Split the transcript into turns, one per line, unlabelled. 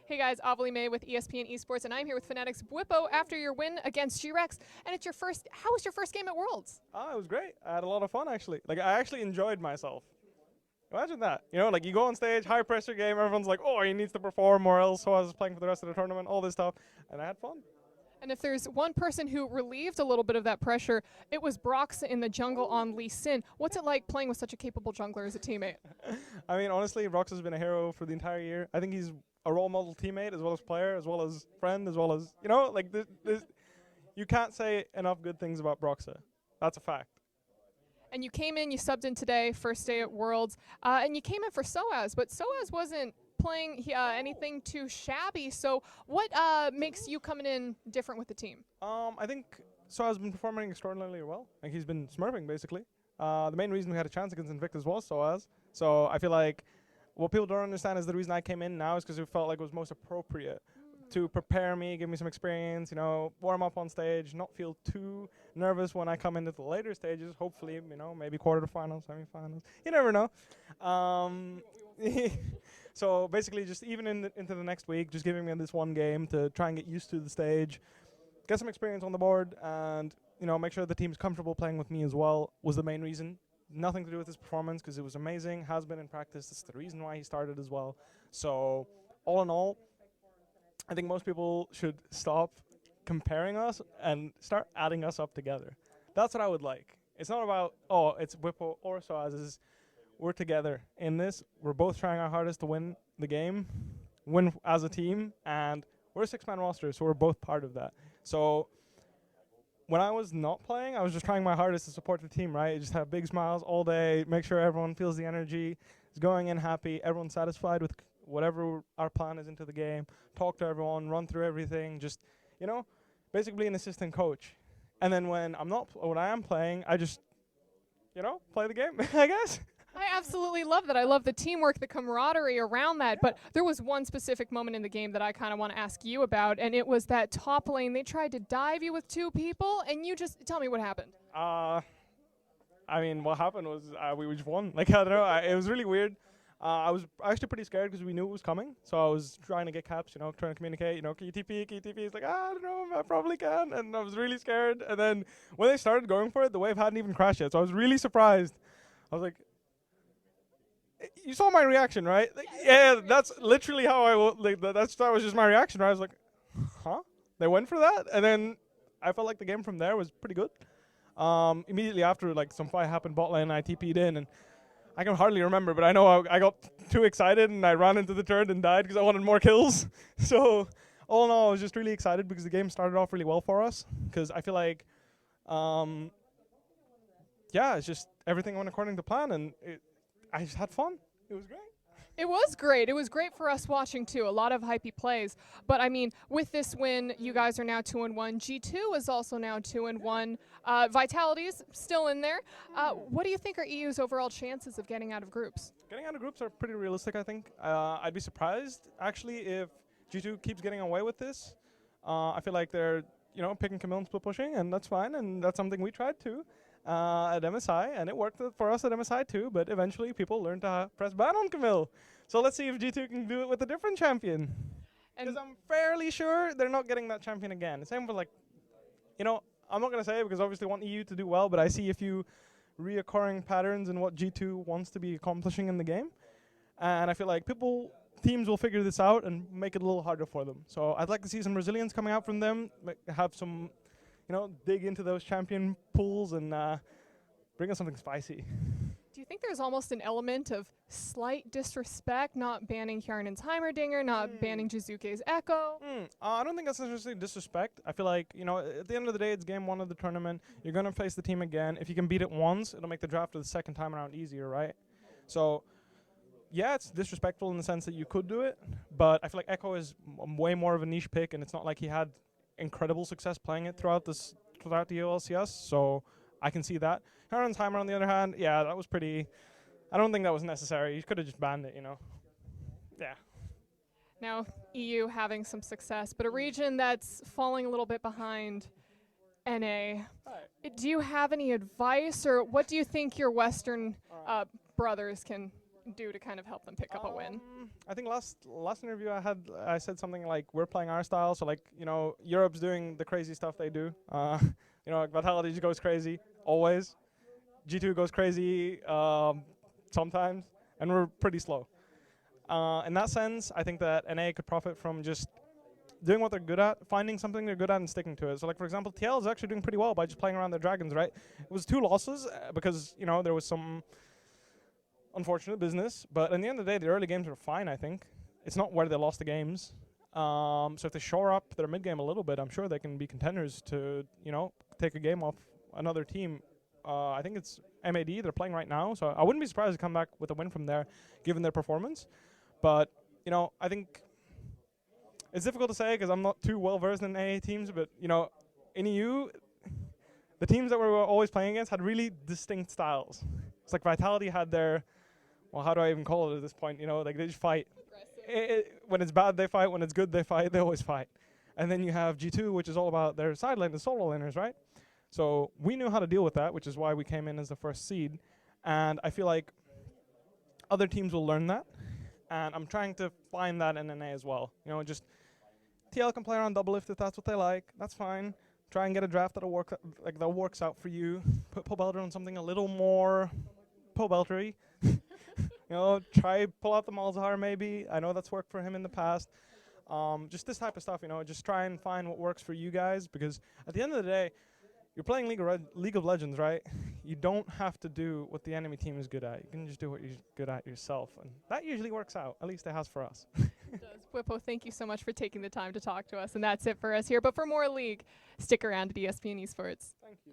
Hey guys, Avali May with ESPN Esports, and I'm here with Fnatic Bwipo after your win against G-Rex. And it's your first. How was your first game at Worlds?
It was great. I had a lot of fun actually. Like I actually enjoyed myself. Imagine that. You know, like you go on stage, high pressure game, everyone's like, oh, he needs to perform or else Soaz is playing for the rest of the tournament, all this stuff. And I had fun.
And if there's one person who relieved a little bit of that pressure, it was Brox in the jungle on Lee Sin. What's it like playing with such a capable jungler as a teammate?
I mean, honestly, Rox has been a hero for the entire year. I think he's a role model teammate as well as player, as well as friend, as well as, you know, like this you can't say enough good things about Broxa. That's a fact.
And you came in, you subbed in today, first day at Worlds, and you came in for Soaz, but Soaz wasn't playing anything too shabby. So what makes you coming in different with the team?
I think Soaz has been performing extraordinarily well. Like he's been smurfing basically. The main reason we had a chance against Invictus was Soaz. So I feel like what people don't understand is the reason I came in now is because it felt like it was most appropriate to prepare me, give me some experience, you know, warm up on stage, not feel too nervous when I come into the later stages. Hopefully, you know, maybe quarterfinals, semifinals. You never know. So basically, just even into the next week, just giving me this one game to try and get used to the stage, get some experience on the board, and you know, make sure the team's comfortable playing with me as well was the main reason. Nothing to do with his performance because it was amazing. Has been in practice. That's the reason why he started as well. So all in all, I think most people should stop comparing us and start adding us up together. That's what I would like. It's not about, oh, it's Bwipo or Soaz. We're together in this. We're both trying our hardest to win the game, win as a team, and we're a six-man roster, so we're both part of that. So when I was not playing, I was just trying my hardest to support the team, right? Just have big smiles all day, make sure everyone feels the energy, is going in happy, everyone's satisfied with whatever our plan is into the game, talk to everyone, run through everything, just, you know, basically an assistant coach. And then when I am playing, I just, you know, play the game, I guess.
I absolutely love that. I love the teamwork, the camaraderie around that.
Yeah.
But there was one specific moment in the game that I kind of want to ask you about, and it was that top lane. They tried to dive you with two people, and you just tell me what happened.
I mean, what happened was we just won. Like, I don't know. It was really weird. I was actually pretty scared because we knew it was coming. So I was trying to get caps, you know, trying to communicate, you know, can you TP? It's like, I don't know, I probably can. And I was really scared. And then when they started going for it, the wave hadn't even crashed yet. So I was really surprised. I was like, you saw my reaction, right? Like, yeah, that's literally how that was just my reaction, right? I was like, huh? They went for that? And then I felt like the game from there was pretty good. Immediately after, like, some fight happened bot lane, I TP'd in, and I can hardly remember, but I know I got too excited and I ran into the turret and died because I wanted more kills. So all in all, I was just really excited because the game started off really well for us. Because I feel like, yeah, it's just everything went according to plan, and I just had fun. It was great.
It was great. It was great for us watching, too. A lot of hypey plays. But, I mean, with this win, you guys are now 2-1. G2 is also now 2-1. Vitality is still in there. What do you think are EU's overall chances of getting out of groups?
Getting out of groups are pretty realistic, I think. I'd be surprised, actually, if G2 keeps getting away with this. I feel like they're, you know, picking Camille and split pushing, and that's fine, and that's something we tried too. At MSI, and it worked for us at MSI too, but eventually people learned to press ban on Camille. So let's see if G2 can do it with a different champion. Because I'm fairly sure they're not getting that champion again. Same with, like, you know, I'm not going to say it because obviously I want EU to do well, but I see a few reoccurring patterns in what G2 wants to be accomplishing in the game. And I feel like teams will figure this out and make it a little harder for them. So I'd like to see some resilience coming out from them, have some, you know, dig into those champion pools and bring us something spicy.
Do you think there's almost an element of slight disrespect, not banning Hjarnen's Heimerdinger, not banning Jizuke's Echo?
I don't think that's necessarily disrespect. I feel like, you know, at the end of the day, it's game one of the tournament. You're going to face the team again. If you can beat it once, it'll make the draft of the second time around easier, right? So, yeah, it's disrespectful in the sense that you could do it, but I feel like Echo is way more of a niche pick, and it's not like he had incredible success playing it throughout the OLCS, so I can see that. Hjarnen's Heimer, on the other hand, yeah, that was pretty. I don't think that was necessary. You could have just banned it, you know. Yeah.
Now, EU having some success, but a region that's falling a little bit behind NA. Do you have any advice, or what do you think your Western brothers can do to kind of help them pick up a win?
I think last interview I had, I said something like, we're playing our style, so like, you know, Europe's doing the crazy stuff they do. You know, like Vitality just goes crazy, always. G2 goes crazy sometimes, and we're pretty slow. In that sense, I think that NA could profit from just doing what they're good at, finding something they're good at and sticking to it. So like, for example, TL is actually doing pretty well by just playing around their dragons, right? It was 2 losses because, you know, there was some unfortunate business, but in the end of the day, the early games were fine, I think. It's not where they lost the games. So if they shore up their mid game a little bit, I'm sure they can be contenders to, you know, take a game off another team. I think it's MAD they're playing right now, so I wouldn't be surprised to come back with a win from there, given their performance. But, you know, I think it's difficult to say because I'm not too well versed in AA teams, but, you know, in EU, the teams that we were always playing against had really distinct styles. It's like Vitality had their, well, how do I even call it at this point? You know, like they just fight. When it's bad, they fight. When it's good, they fight. They always fight. And then you have G2, which is all about their side lane, the solo laners, right? So we knew how to deal with that, which is why we came in as the first seed. And I feel like other teams will learn that. And I'm trying to find that in NA as well. You know, just TL can play around doublelift if that's what they like. That's fine. Try and get a draft that'll work, like that works out for you. Put Pobelter on something a little more Pobeltery. You know, try pull out the Malzahar maybe. I know that's worked for him in the past. Just this type of stuff, you know, just try and find what works for you guys, because at the end of the day, you're playing League of Legends, right? You don't have to do what the enemy team is good at. You can just do what you're good at yourself, and that usually works out. At least it has for us.
It does. Bwipo, thank you so much for taking the time to talk to us, and that's it for us here. But for more League, stick around at ESPN Esports.
Thank you.